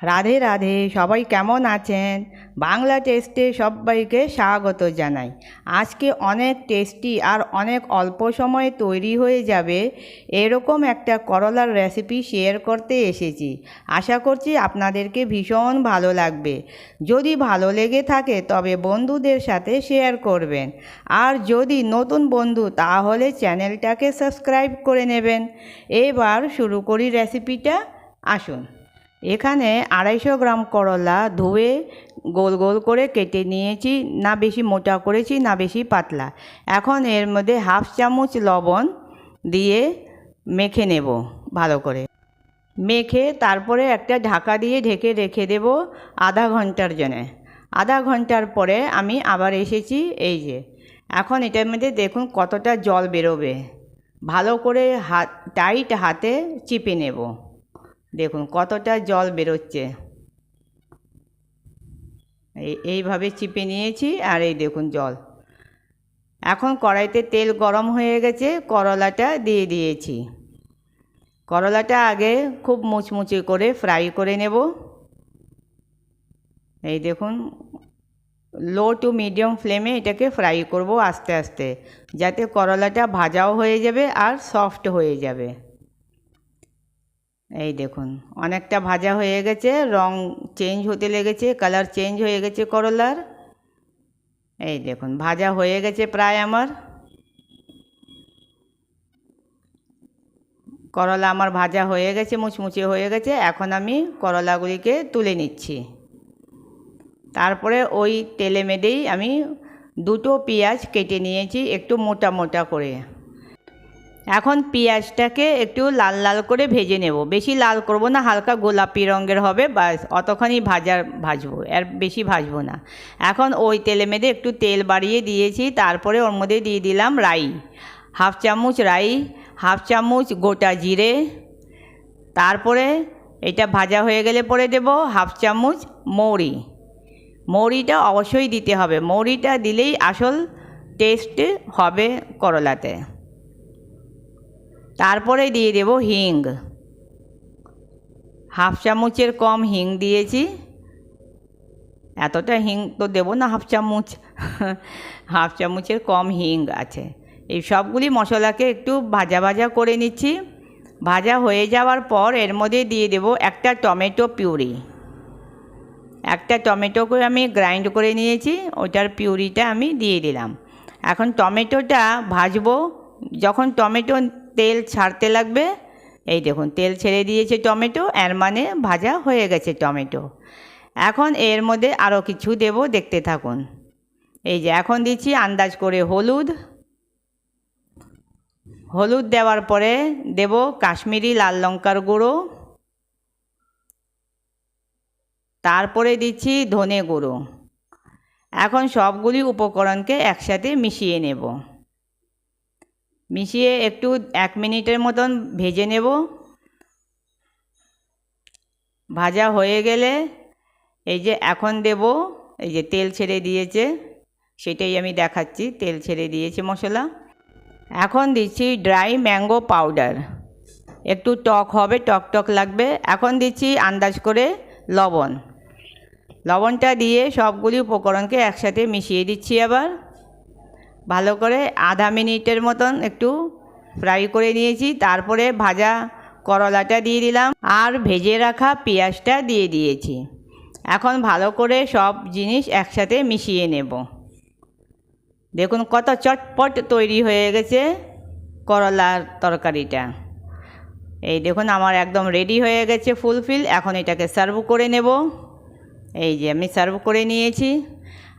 রাধে রাধে, সবাই কেমন আছেন? বাংলা টেস্টে সবাইকে স্বাগত জানাই। আজকে অনেক টেস্টি আর অনেক অল্প সময়ে তৈরি হয়ে যাবে এরকম একটা করলার রেসিপি শেয়ার করতে এসেছি। আশা করছি আপনাদেরকে ভীষণ ভালো লাগবে। যদি ভালো লেগে থাকে তবে বন্ধুদের সাথে শেয়ার করবেন, আর যদি নতুন বন্ধু তাহলে চ্যানেলটাকে সাবস্ক্রাইব করে নেবেন। এবার শুরু করি রেসিপিটা। আসুন। এখানে 250 গ্রাম করলা ধুয়ে গোল গোল করে কেটে নিয়েছি, না বেশি মোটা করেছি না বেশি পাতলা। এখন এর মধ্যে হাফ চামচ লবণ দিয়ে মেখে নেব ভালো করে। মেখে তারপরে একটা ঢাকা দিয়ে ঢেকে রেখে দেব আধা ঘন্টার জন্যে। আধা ঘন্টার পরে আমি আবার এসেছি। এই যে এখন এটার মধ্যে দেখুন কতটা জল বেরোবে। ভালো করে টাইট হাতে চিপে নেব। দেখুন কতটা জল বেরোচ্ছে। এইভাবে চিপে নিয়েছি, আর এই দেখুন জল। এখন কড়াইতে তেল গরম হয়ে গেছে, করলাটা দিয়ে দিয়েছি। করলাটা আগে খুব মুচমুচে করে ফ্রাই করে নেব। এই দেখুন লো টু মিডিয়াম ফ্লেমে এটাকে ফ্রাই করব আস্তে আস্তে, যাতে করলাটা ভাজাও হয়ে যাবে আর সফট হয়ে যাবে। এই দেখুন অনেকটা ভাজা হয়ে গেছে, রং চেঞ্জ হতে লেগেছে, কালার চেঞ্জ হয়ে গেছে করলার। এই দেখুন ভাজা হয়ে গেছে প্রায় আমার। করলা আমার ভাজা হয়ে গেছে, মুচমুচে হয়ে গেছে। এখন আমি করলাগুলিকে তুলে নিচ্ছি। তারপরে ওই তেলে মেডেই আমি দুটো পেঁয়াজ কেটে নিয়েছি একটু মোটা মোটা করে। এখন পেঁয়াজটাকে একটু লাল লাল করে ভেজে নেব। বেশি লাল করব না, হালকা গোলাপি রঙের হবে, বাস অতখানি ভাজবো, আর বেশি ভাজবো না। এখন ওই তেলে মেদে একটু তেল বাড়িয়ে দিয়েছি, তারপরে ওর মধ্যে দিয়ে দিলাম রাই, হাফ চামচ রাই, হাফ চামচ গোটা জিরে। তারপরে এটা ভাজা হয়ে গেলে পরে দেব হাফ চামচ মৌরি। মৌরিটা অবশ্যই দিতে হবে, মৌরিটা দিলেই আসল টেস্ট হবে করলাতে। তারপরে দিয়ে দেব হিং, হাফ চামচের কম হিং দিয়েছি। এতটা হিং তো দেব না, হাফ চামচ হাফ চামচের কম হিং আছে। এই সবগুলি মশলাকে একটু ভাজা ভাজা করে নিচ্ছি। ভাজা হয়ে যাওয়ার পর এর মধ্যে দিয়ে দেব একটা টমেটো পিউরি। একটা টমেটোকে আমি গ্রাইন্ড করে নিয়েছি, ওটার পিউরিটা আমি দিয়ে দিলাম। এখন টমেটোটা ভাজবো। যখন টমেটো তেল ছাড়তে লাগবে, এই দেখুন তেল ছেড়ে দিয়েছে টমেটো, এর মানে ভাজা হয়ে গেছে টমেটো। এখন এর মধ্যে আরও কিছু দেব, দেখতে থাকুন। এই যে এখন দিচ্ছি আন্দাজ করে হলুদ। হলুদ দেওয়ার পরে দেব কাশ্মীরি লাল লঙ্কার গুঁড়ো। তারপরে দিচ্ছি ধনে গুঁড়ো। এখন সবগুলি উপকরণকে একসাথে মিশিয়ে নেব। মিশিয়ে একটু 1 মিনিটের মতন ভেজে নেব। ভাজা হয়ে গেলে এই যে এখন দেব, এই যে তেল ছেড়ে দিয়েছে, সেটাই আমি দেখাচ্ছি। তেল ছেড়ে দিয়েছে মশলা। এখন দিচ্ছি ড্রাই ম্যাঙ্গো পাউডার, একটু টক হবে, টক টক লাগবে। এখন দিচ্ছি আন্দাজ করে লবণ। লবণটা দিয়ে সবগুলি উপকরণকে একসাথে মিশিয়ে দিচ্ছি। আবার ভালো করে আধা মিনিটের মতন একটু ফ্রাই করে নিয়েছি। তারপরে ভাজা করলাটা দিয়ে দিলাম, আর ভেজে রাখা পেঁয়াজটা দিয়ে দিয়েছি। এখন ভালো করে সব জিনিস একসাথে মিশিয়ে নেব। দেখুন কত চটপট তৈরি হয়ে গেছে করলার তরকারিটা। এই দেখুন আমার একদম রেডি হয়ে গেছে ফুলফিল। এখন এটাকে সার্ভ করে নেব। এই যে আমি সার্ভ করে নিয়েছি।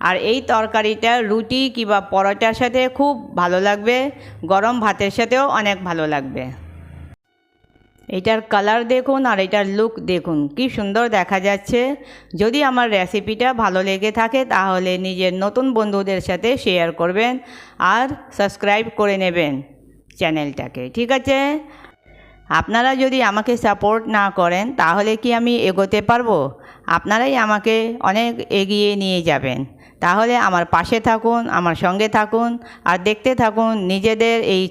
আর এই তরকারিটা রুটি কিংবা পরোটার সাথে খুব ভালো লাগবে, গরম ভাতের সাথেও অনেক ভালো লাগবে। এটার কালার দেখুন আর এটার লুক দেখুন, কি সুন্দর দেখা যাচ্ছে। যদি আমার রেসিপিটা ভালো লেগে থাকে তাহলে নিজের নতুন বন্ধুদের সাথে শেয়ার করবেন, আর সাবস্ক্রাইব করে নেবেন চ্যানেলটাকে, ঠিক আছে? আপনারা যদি আমাকে সাপোর্ট না করেন তাহলে কি আমি এগোতে পারবো? আপনারাই আমাকে অনেক এগিয়ে নিয়ে যাবেন। তাহলে আমার পাশে থাকুন, আমার সঙ্গে থাকুন, আর দেখতে থাকুন নিজেদের এই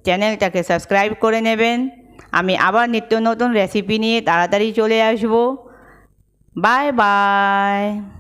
চ্যানেলটাকে সাবস্ক্রাইব করে নেবেন। আমি আবার নিত্য নতুন রেসিপি নিয়ে তাড়াতাড়ি চলে আসব। Bye bye.